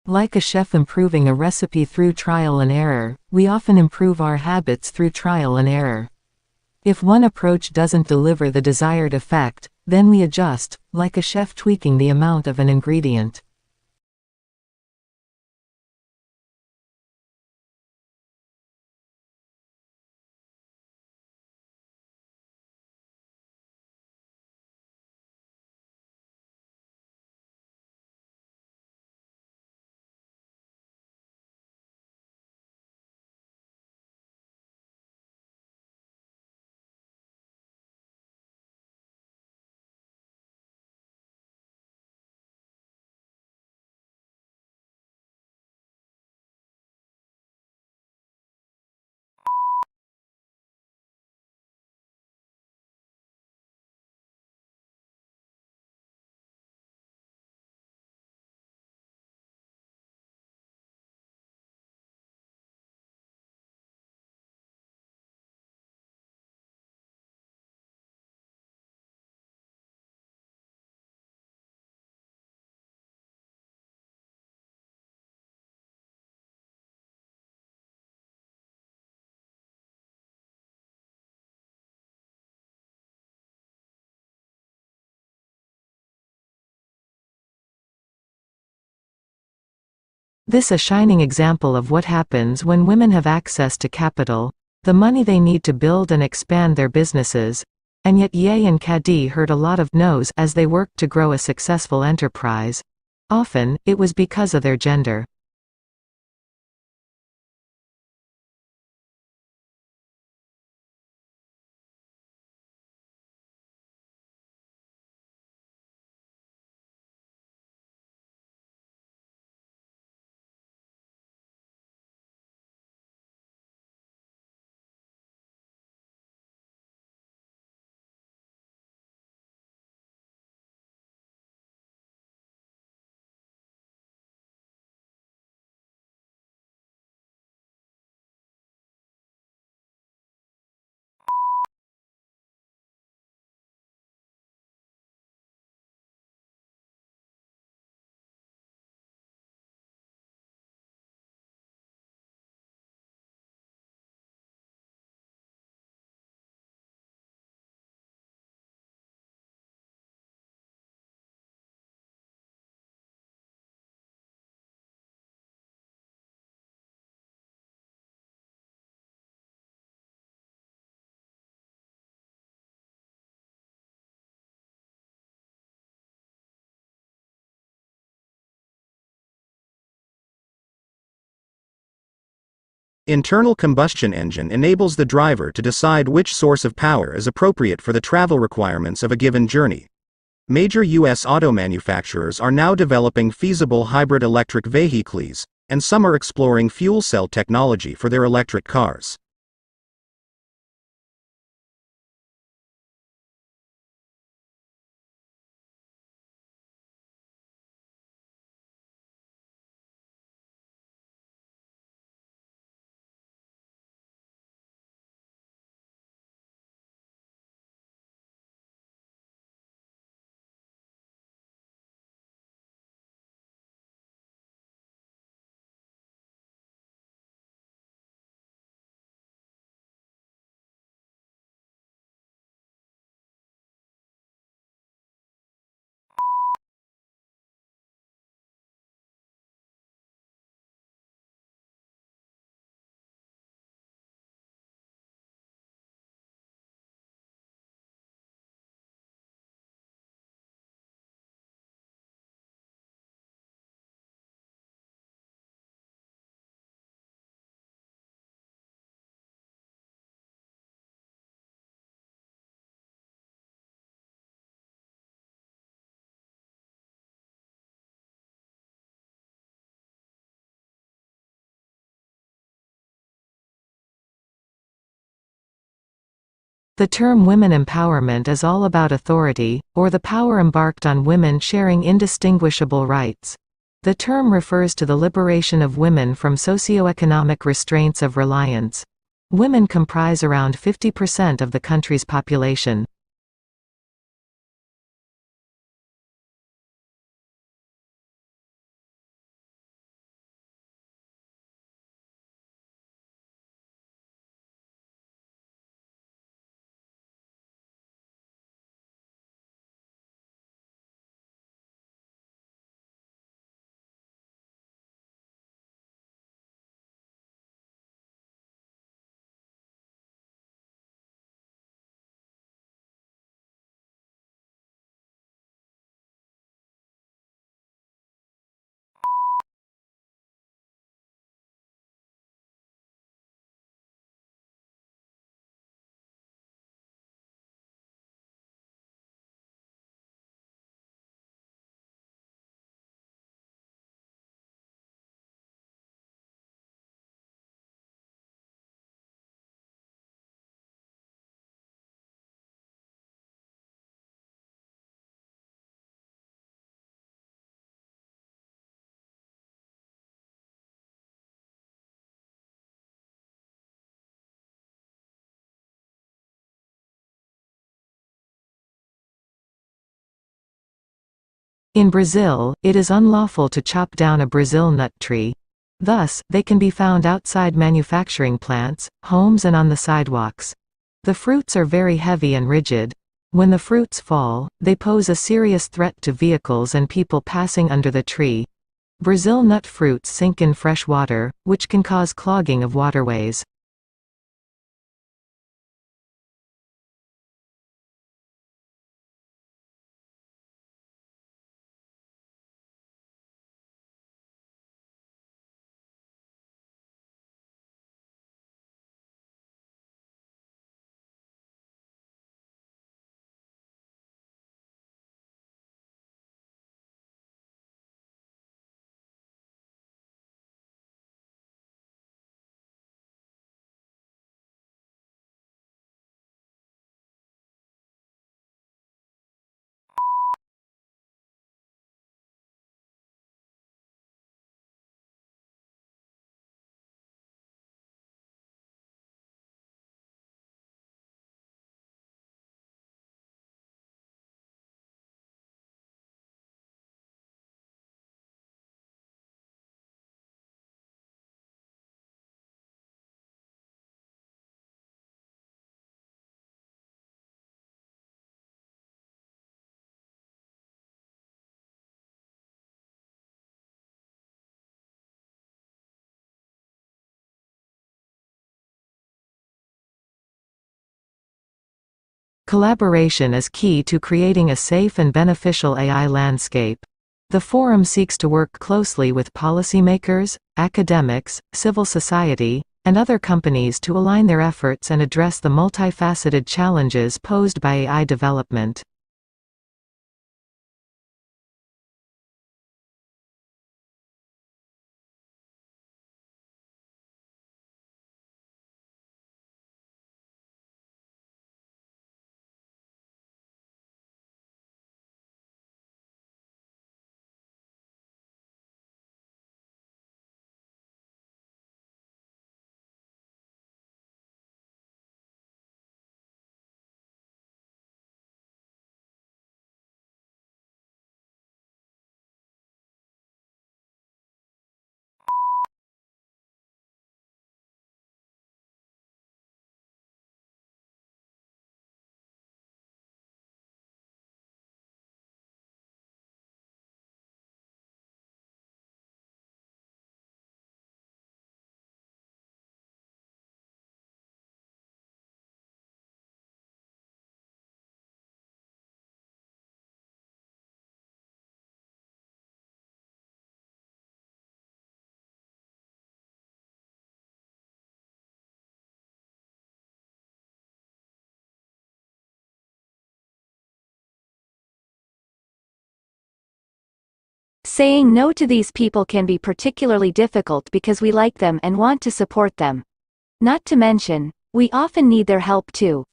Like a chef improving a recipe through trial and error, we often improve our habits through trial and error. If one approach doesn't deliver the desired effect, then we adjust, like a chef tweaking the amount of an ingredient. This is a shining example of what happens when women have access to capital, the money they need to build and expand their businesses, and yet Ye and Kadi heard a lot of no's as they worked to grow a successful enterprise. Often, it was because of their gender. Internal combustion engine enables the driver to decide which source of power is appropriate for the travel requirements of a given journey. Major U.S. auto manufacturers are now developing feasible hybrid electric vehicles, and some are exploring fuel cell technology for their electric cars. The term women empowerment is all about authority, or the power embarked on women sharing indistinguishable rights. The term refers to the liberation of women from socioeconomic restraints of reliance. Women comprise around 50% of the country's population. In Brazil, it is unlawful to chop down a Brazil nut tree. Thus, they can be found outside manufacturing plants, homes and on the sidewalks. The fruits are very heavy and rigid. When the fruits fall, they pose a serious threat to vehicles and people passing under the tree. Brazil nut fruits sink in fresh water, which can cause clogging of waterways. Collaboration is key to creating a safe and beneficial AI landscape. The forum seeks to work closely with policymakers, academics, civil society, and other companies to align their efforts and address the multifaceted challenges posed by AI development. Saying no to these people can be particularly difficult because we like them and want to support them. Not to mention, we often need their help too.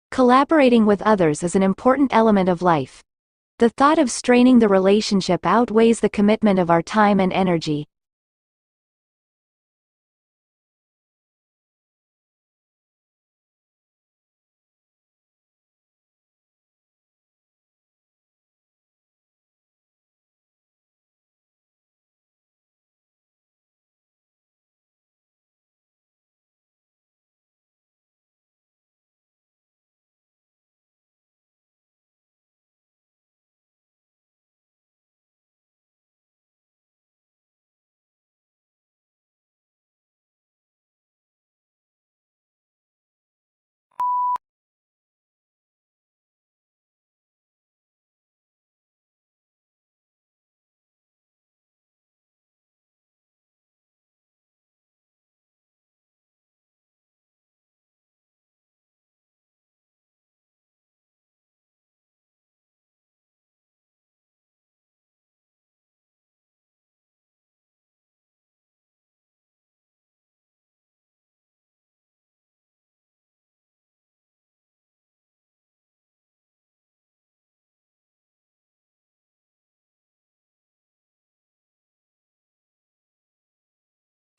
Collaborating with others is an important element of life. The thought of straining the relationship outweighs the commitment of our time and energy.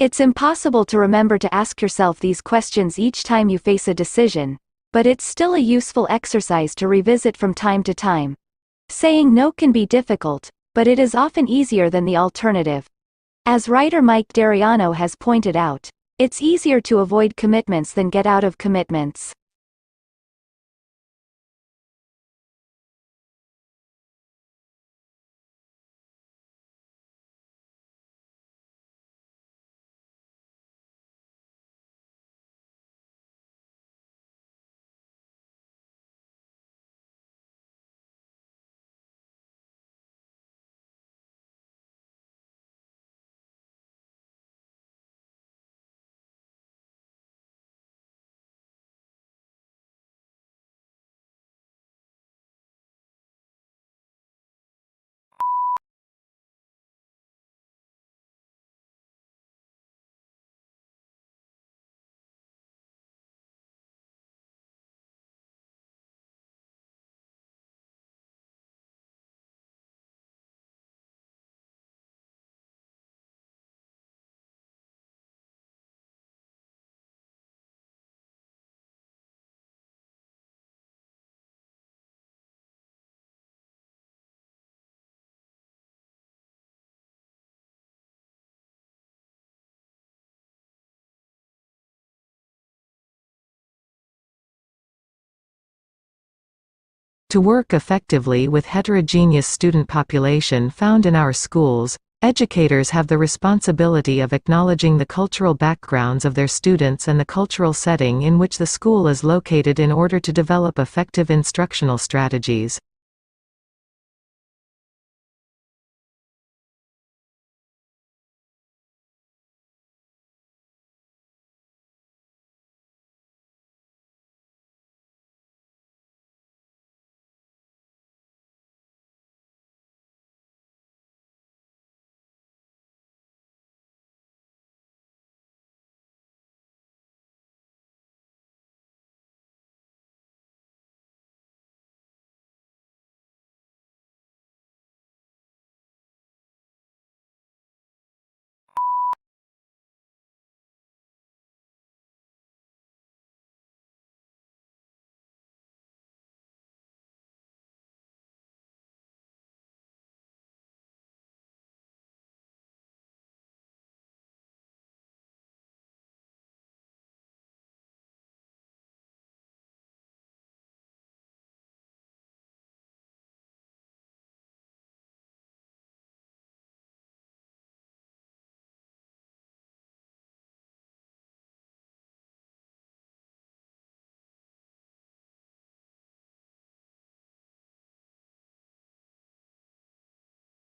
It's impossible to remember to ask yourself these questions each time you face a decision, but it's still a useful exercise to revisit from time to time. Saying no can be difficult, but it is often easier than the alternative. As writer Mike Dariano has pointed out, it's easier to avoid commitments than get out of commitments. To work effectively with heterogeneous student population found in our schools, educators have the responsibility of acknowledging the cultural backgrounds of their students and the cultural setting in which the school is located in order to develop effective instructional strategies.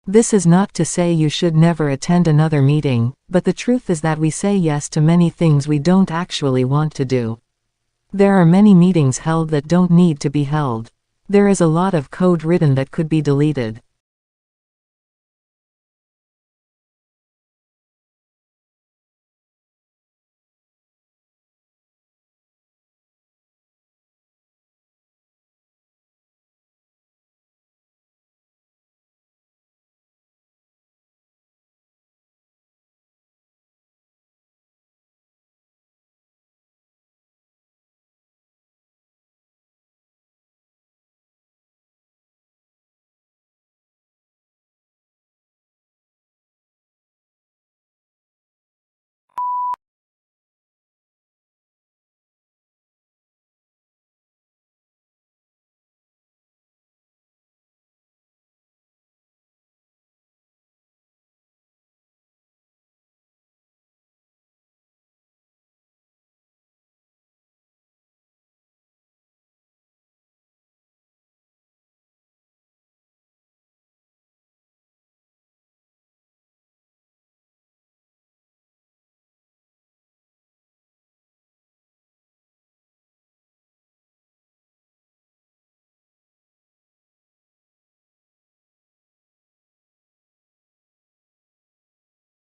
This is not to say you should never attend another meeting, but the truth is that we say yes to many things we don't actually want to do. There are many meetings held that don't need to be held. There is a lot of code written that could be deleted.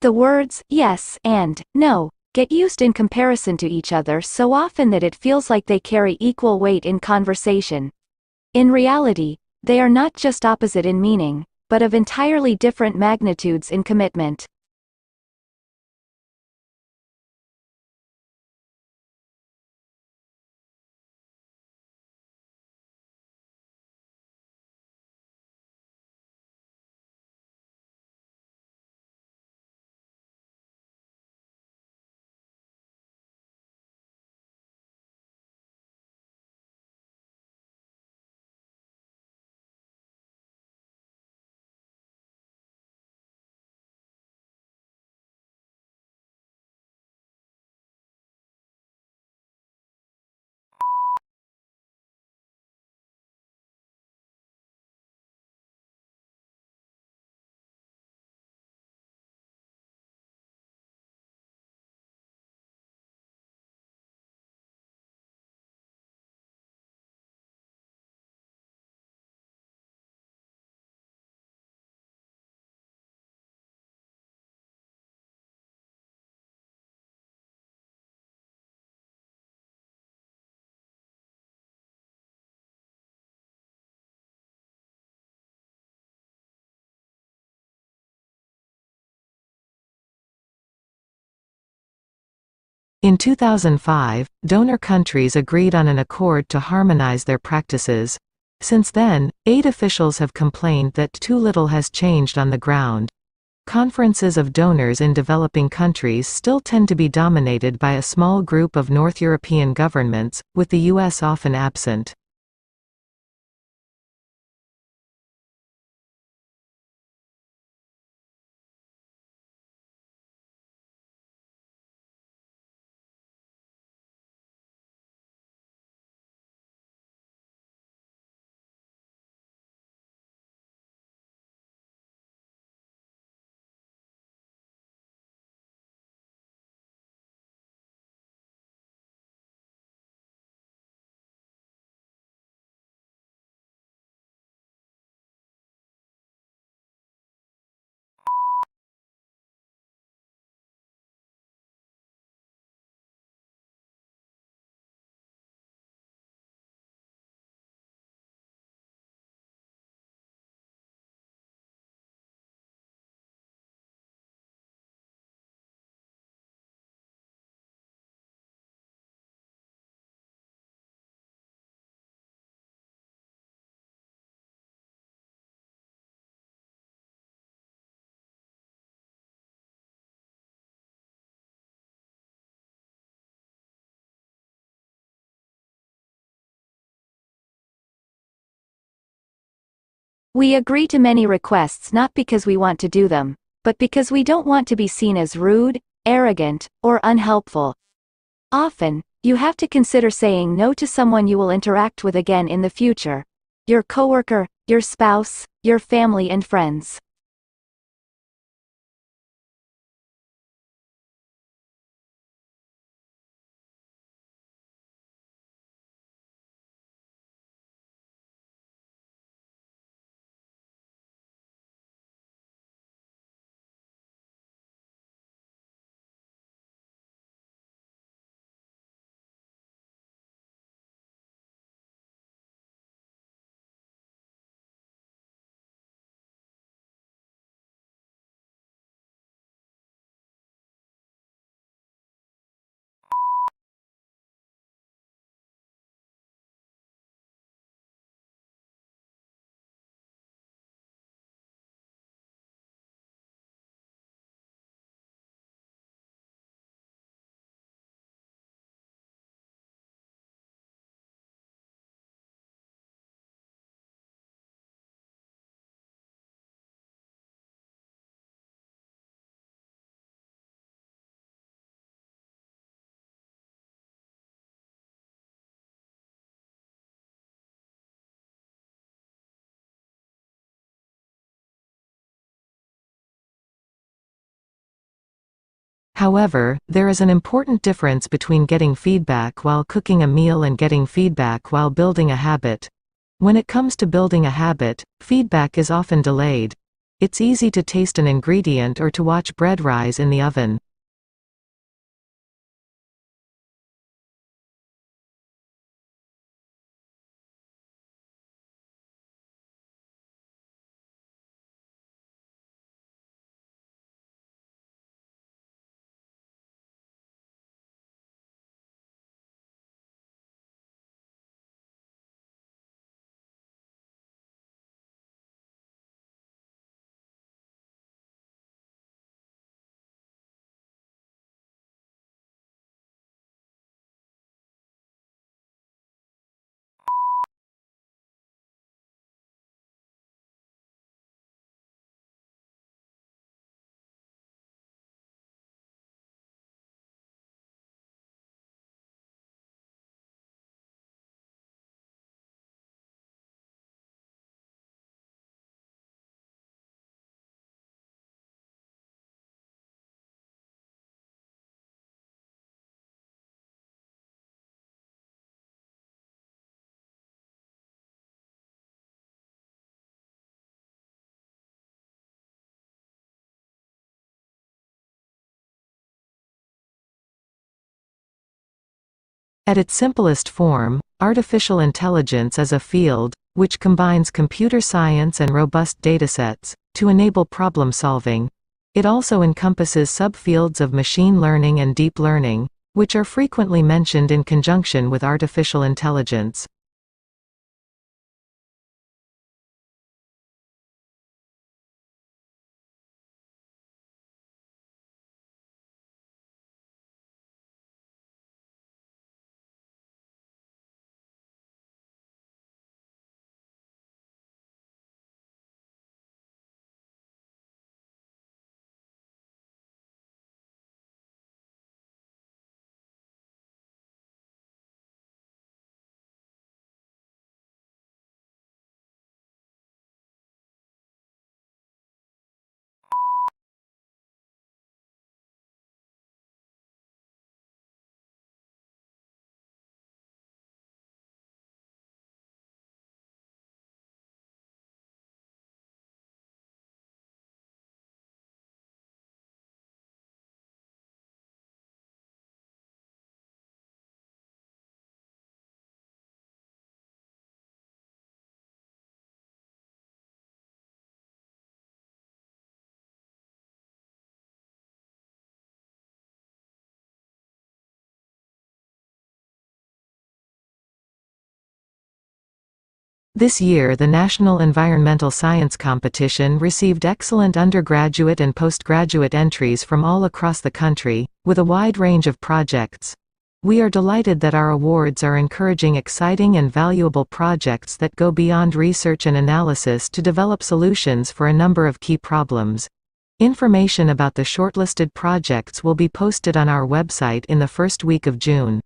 The words yes and no get used in comparison to each other so often that it feels like they carry equal weight in conversation. In reality, they are not just opposite in meaning, but of entirely different magnitudes in commitment. In 2005, donor countries agreed on an accord to harmonize their practices. Since then, aid officials have complained that too little has changed on the ground. Conferences of donors in developing countries still tend to be dominated by a small group of North European governments, with the US often absent. We agree to many requests not because we want to do them, but because we don't want to be seen as rude, arrogant, or unhelpful. Often, you have to consider saying no to someone you will interact with again in the future. Your coworker, your spouse, your family and friends. However, there is an important difference between getting feedback while cooking a meal and getting feedback while building a habit. When it comes to building a habit, feedback is often delayed. It's easy to taste an ingredient or to watch bread rise in the oven. At its simplest form, artificial intelligence is a field, which combines computer science and robust datasets, to enable problem solving. It also encompasses subfields of machine learning and deep learning, which are frequently mentioned in conjunction with artificial intelligence. This year the National Environmental Science Competition received excellent undergraduate and postgraduate entries from all across the country, with a wide range of projects. We are delighted that our awards are encouraging exciting and valuable projects that go beyond research and analysis to develop solutions for a number of key problems. Information about the shortlisted projects will be posted on our website in the first week of June.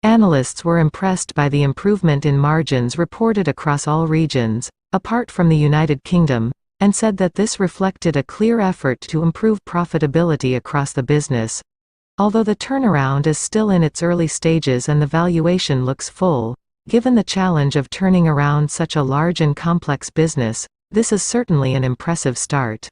Analysts were impressed by the improvement in margins reported across all regions, apart from the United Kingdom, and said that this reflected a clear effort to improve profitability across the business. Although the turnaround is still in its early stages and the valuation looks full, given the challenge of turning around such a large and complex business, this is certainly an impressive start.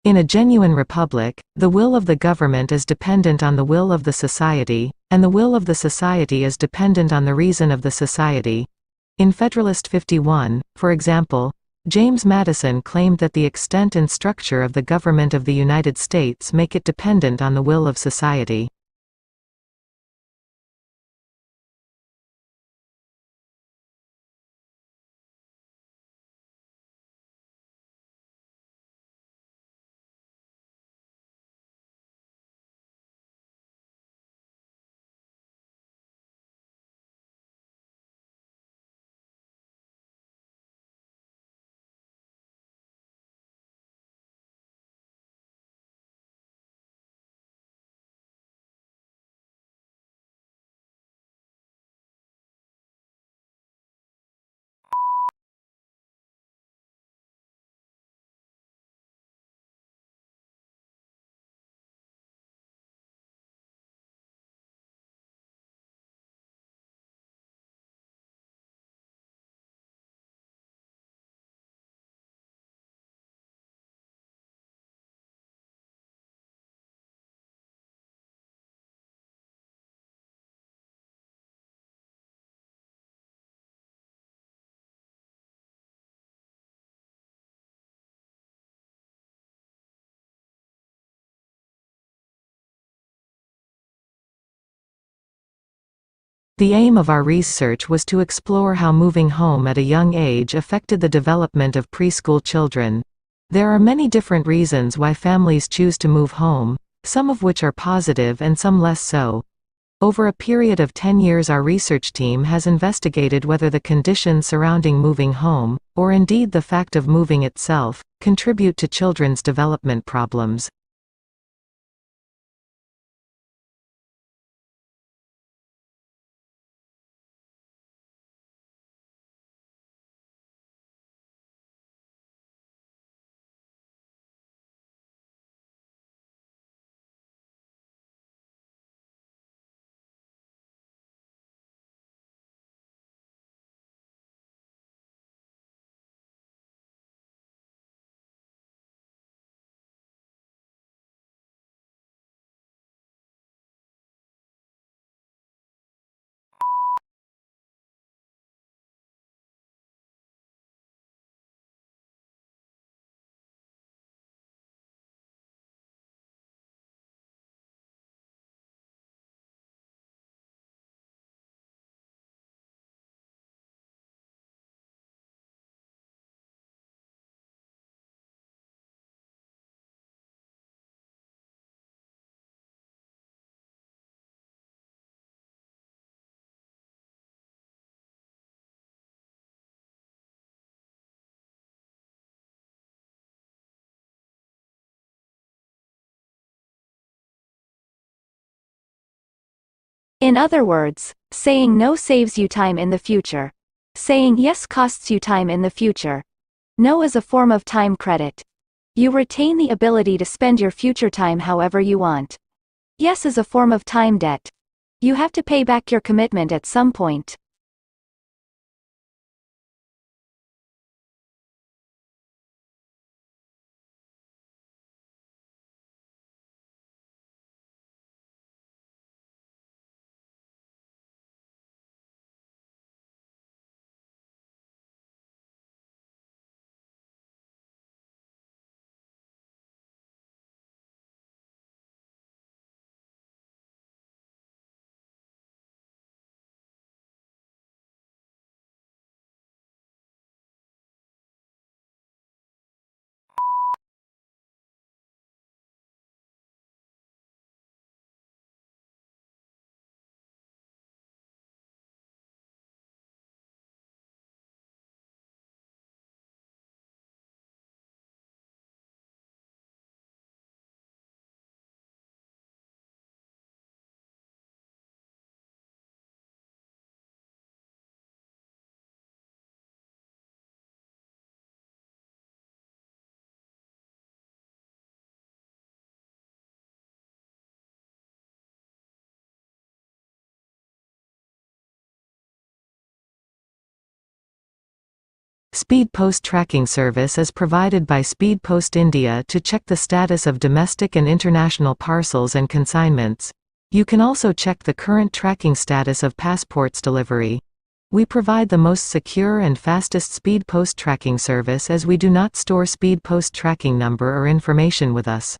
In a genuine republic, the will of the government is dependent on the will of the society, and the will of the society is dependent on the reason of the society. In Federalist 51, for example, James Madison claimed that the extent and structure of the government of the United States make it dependent on the will of society. The aim of our research was to explore how moving home at a young age affected the development of preschool children. There are many different reasons why families choose to move home, some of which are positive and some less so. Over a period of 10 years, our research team has investigated whether the conditions surrounding moving home, or indeed the fact of moving itself, contribute to children's development problems. In other words, saying no saves you time in the future. Saying yes costs you time in the future. No is a form of time credit. You retain the ability to spend your future time however you want. Yes is a form of time debt. You have to pay back your commitment at some point. Speed Post Tracking Service is provided by Speed Post India to check the status of domestic and international parcels and consignments. You can also check the current tracking status of passports delivery. We provide the most secure and fastest speed post tracking service as we do not store speed post tracking number or information with us.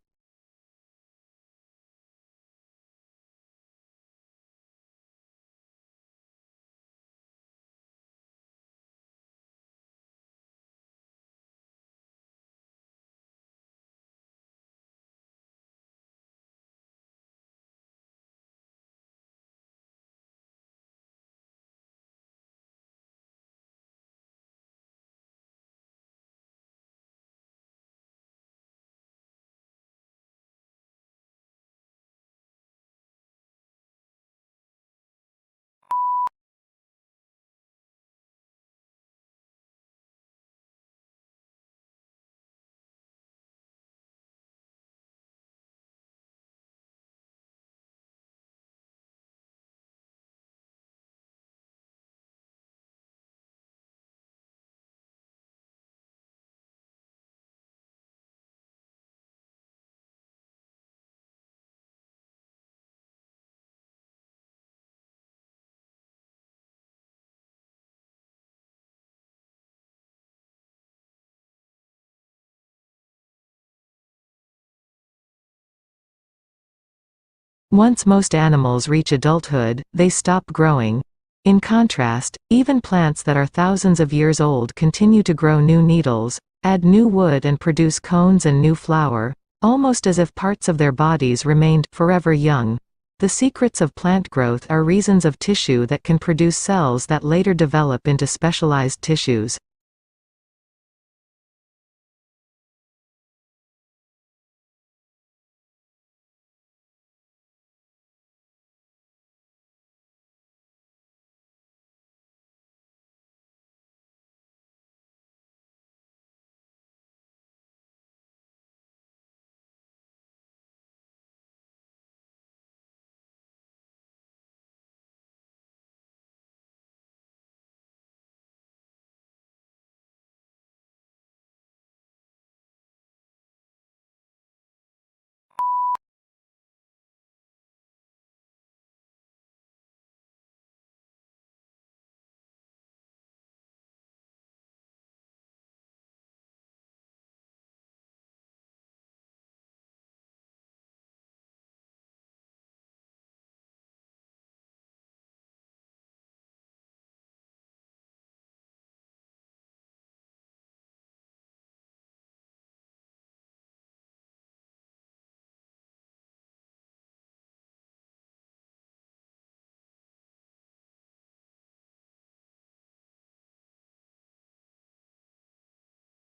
Once most animals reach adulthood, they stop growing. In contrast, even plants that are thousands of years old continue to grow new needles, add new wood and produce cones and new flower, almost as if parts of their bodies remained forever young. The secrets of plant growth are reasons of tissue that can produce cells that later develop into specialized tissues.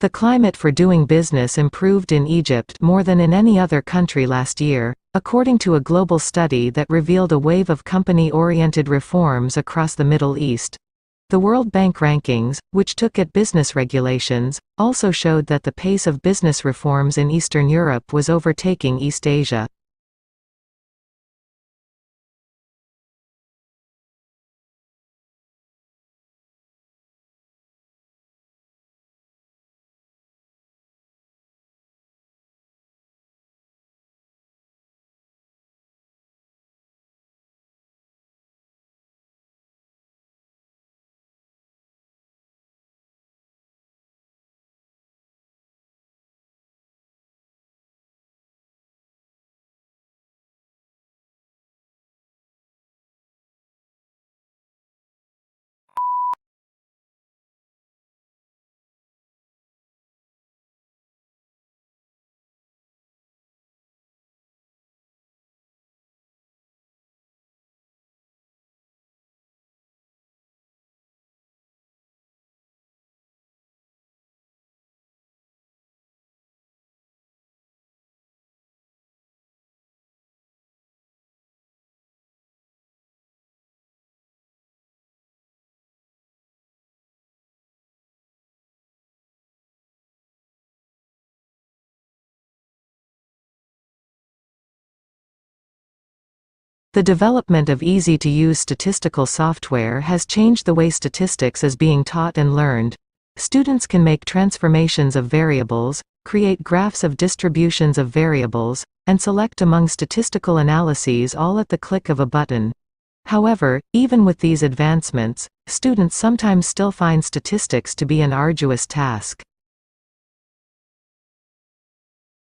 The climate for doing business improved in Egypt more than in any other country last year, according to a global study that revealed a wave of company-oriented reforms across the Middle East. The World Bank rankings, which took at business regulations, also showed that the pace of business reforms in Eastern Europe was overtaking East Asia. The development of easy-to-use statistical software has changed the way statistics is being taught and learned. Students can make transformations of variables, create graphs of distributions of variables, and select among statistical analyses all at the click of a button. However, even with these advancements, students sometimes still find statistics to be an arduous task.